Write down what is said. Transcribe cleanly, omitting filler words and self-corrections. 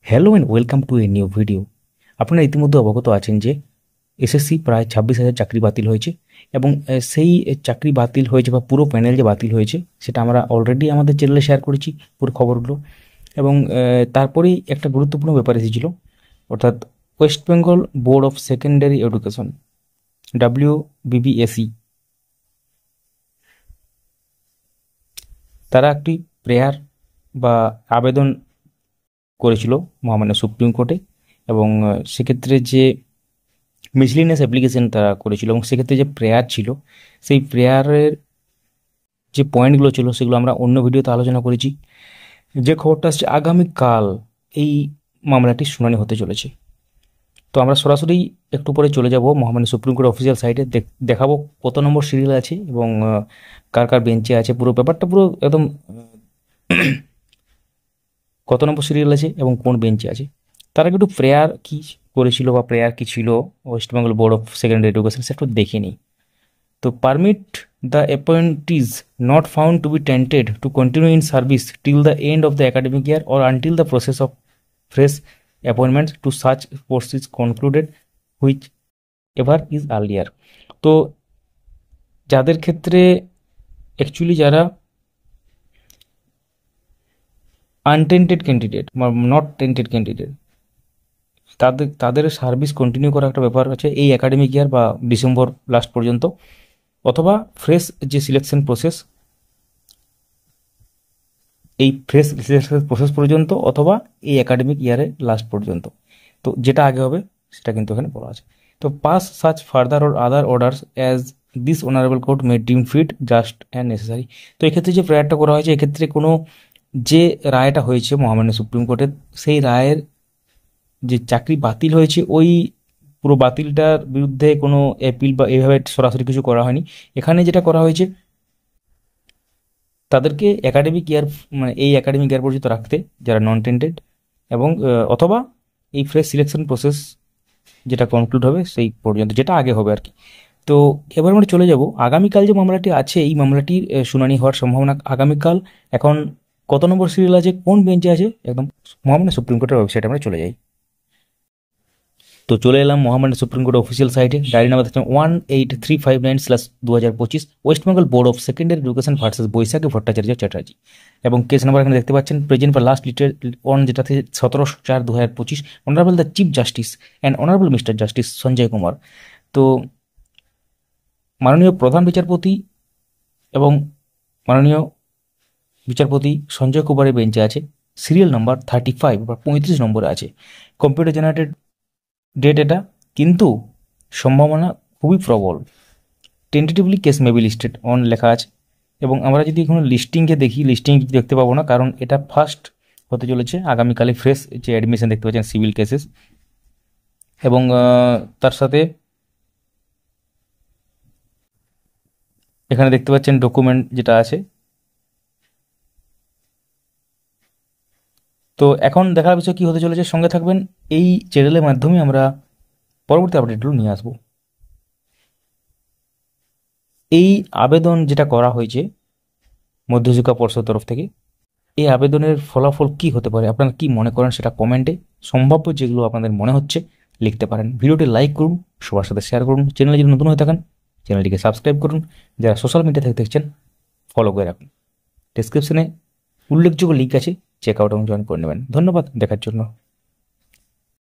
Hello and welcome to a new video. আপনারা ইতিমধ্যে অবগত আছেন যে এসএসসি প্রায় 26,000 চাকরি বাতিল হয়েছে এবং সেই চাকরি বাতিল হয়েছে বা পুরো প্যানেল যে বাতিল হয়েছে সেটা আমরা অলরেডি আমাদের চ্যানেলে শেয়ার করেছি পুরো খবরগুলো। এবং তারপরেই একটা গুরুত্বপূর্ণ ব্যাপার এসেছিল, অর্থাৎ West Bengal board of secondary education WBBSE তারা একটি প্রেয়ার বা আবেদন করেছিল মহামান্য সুপ্রিম কোর্টে। এবং সেক্ষেত্রে যে মিসলিনিয়াস অ্যাপ্লিকেশন তারা করেছিল এবং সেক্ষেত্রে যে প্রেয়ার ছিল সেই প্রেয়ারের যে পয়েন্টগুলো ছিল সেগুলো আমরা অন্য ভিডিওতে আলোচনা করেছি। যে খবরটা আসছে আগামীকাল এই মামলাটির শুনানি হতে চলেছে। তো আমরা সরাসরি একটু পরে চলে যাব মহামান্য সুপ্রিম কোর্ট অফিসিয়াল সাইটে, দেখাবো কত নম্বর সিরিয়াল আছে এবং কার কার বেঞ্চে আছে, পুরো ব্যাপারটা পুরো একদম কত নম্বর সিরিয়াল আছে এবং কোন বেঞ্চে আছে। তার আগে একটু প্রেয়ার কি করেছিল বা প্রেয়ার কি ছিল West Bengal board of secondary education সেটা একটু দেখে নিই। তো permit the appointees not found to be tainted to continue in service till the end of the academic year or until the process of fresh appointments to such post is concluded whichever is earlier. তো যাদের ক্ষেত্রে actually যারা untainted candidate বা not tainted candidate তাদের service continue করা একটা ব্যাপার আছে এই একাডেমিক ইয়ার বা ডিসেম্বর লাস্ট পর্যন্ত, অথবা ফ্রেশ যে সিলেকশন প্রসেস এই ফ্রেশ সিলেকশন প্রসেস পর্যন্ত, অথবা এই একাডেমিক ইয়ারের লাস্ট পর্যন্ত। তো যেটা আগে হবে সেটা কিন্তু এখানে বলা আছে। তো pass such further or other orders as this honourable court মে ডিম ফিট জাস্ট অ্যান্ড নেসেসারি। তো এক্ষেত্রে যে প্রেয়ারটা করা হয়েছে এক্ষেত্রে কোনো যে রায়টা হয়েছে মহামান্য সুপ্রিম কোর্টের সেই রায়ের যে চাকরি বাতিল হয়েছে ওই পুরো বাতিলটার বিরুদ্ধে কোনো অ্যাপিল বা এইভাবে সরাসরি কিছু করা হয়নি। এখানে যেটা করা হয়েছে তাদেরকে একাডেমিক ইয়ার মানে এই একাডেমিক ইয়ার পর্যন্ত রাখতে যারা নন টেন্টেড, এবং অথবা এই ফ্রেশ সিলেকশন প্রসেস যেটা কনক্লুড হবে সেই পর্যন্ত, যেটা আগে হবে আর কি। তো এবার আমরা চলে যাব আগামীকাল যে মামলাটি আছে এই মামলাটির শুনানি হওয়ার সম্ভাবনা আগামীকাল। এখন কত নম্বর সিরিয়াল আছে, কোন বেঞ্চে আছে, একদম মহামান্য সুপ্রিম কোর্টের ওয়েবসাইটে আমরা চলে যাই। তো চলে এলাম মহামান্য সুপ্রিম কোর্ট অফিসিয়াল সাইটে। ডায়েরি নাম্বার থাকছে 18359/2025 West Bengal board of secondary Education versus Baishakhi Bhattacharya Chatterjee. এবং কেস নাম্বার এখানে দেখতে পাচ্ছেন প্রেজেন্ট বা লাস্ট লিটার অন, যেটা থেকে 17/4/2025 honourable the chief justice and honourable mister justice Sanjay Kumar. তো মাননীয় প্রধান বিচারপতি এবং মাননীয় বিচারপতি সঞ্জয় কুমারের বেঞ্চে আছে। সিরিয়াল নাম্বার 35 বা 35 নম্বরে আছে। কম্পিউটার জেনারেটেড ডেট এটা, কিন্তু সম্ভাবনা খুবই প্রবল। Tentatively case may be listed on লেখা আছে। এবং আমরা যদি এখানে লিস্টিংকে দেখি, লিস্টিং দেখতে পাবো না, কারণ এটা ফার্স্ট হতে চলেছে আগামীকালে ফ্রেশ যে অ্যাডমিশন দেখতে পাচ্ছেন সিভিল কেসেস। এবং তার সাথে এখানে দেখতে পাচ্ছেন ডকুমেন্ট যেটা আছে। তো এখন দেখার বিষয় কী হতে চলেছে, সঙ্গে থাকবেন। এই চ্যানেলের মাধ্যমে আমরা পরবর্তী আপডেটগুলো নিয়ে আসবো। এই আবেদন যেটা করা হয়েছে মধ্যশিক্ষা পর্ষদ তরফ থেকে, এই আবেদনের ফলাফল কি হতে পারে, আপনারা কি মনে করেন সেটা কমেন্টে সম্ভাব্য যেগুলো আপনাদের মনে হচ্ছে লিখতে পারেন। ভিডিওটি লাইক করুন, সবার সাথে শেয়ার করুন। চ্যানেলে যদি নতুন হয়ে থাকেন চ্যানেলটিকে সাবস্ক্রাইব করুন। যারা সোশ্যাল মিডিয়া থেকে দেখছেন ফলো করে রাখুন। ডেসক্রিপশনে উল্লেখযোগ্য লিঙ্ক আছে, চেক আউট এবং জয়েন করে নেবেন। ধন্যবাদ দেখার জন্য।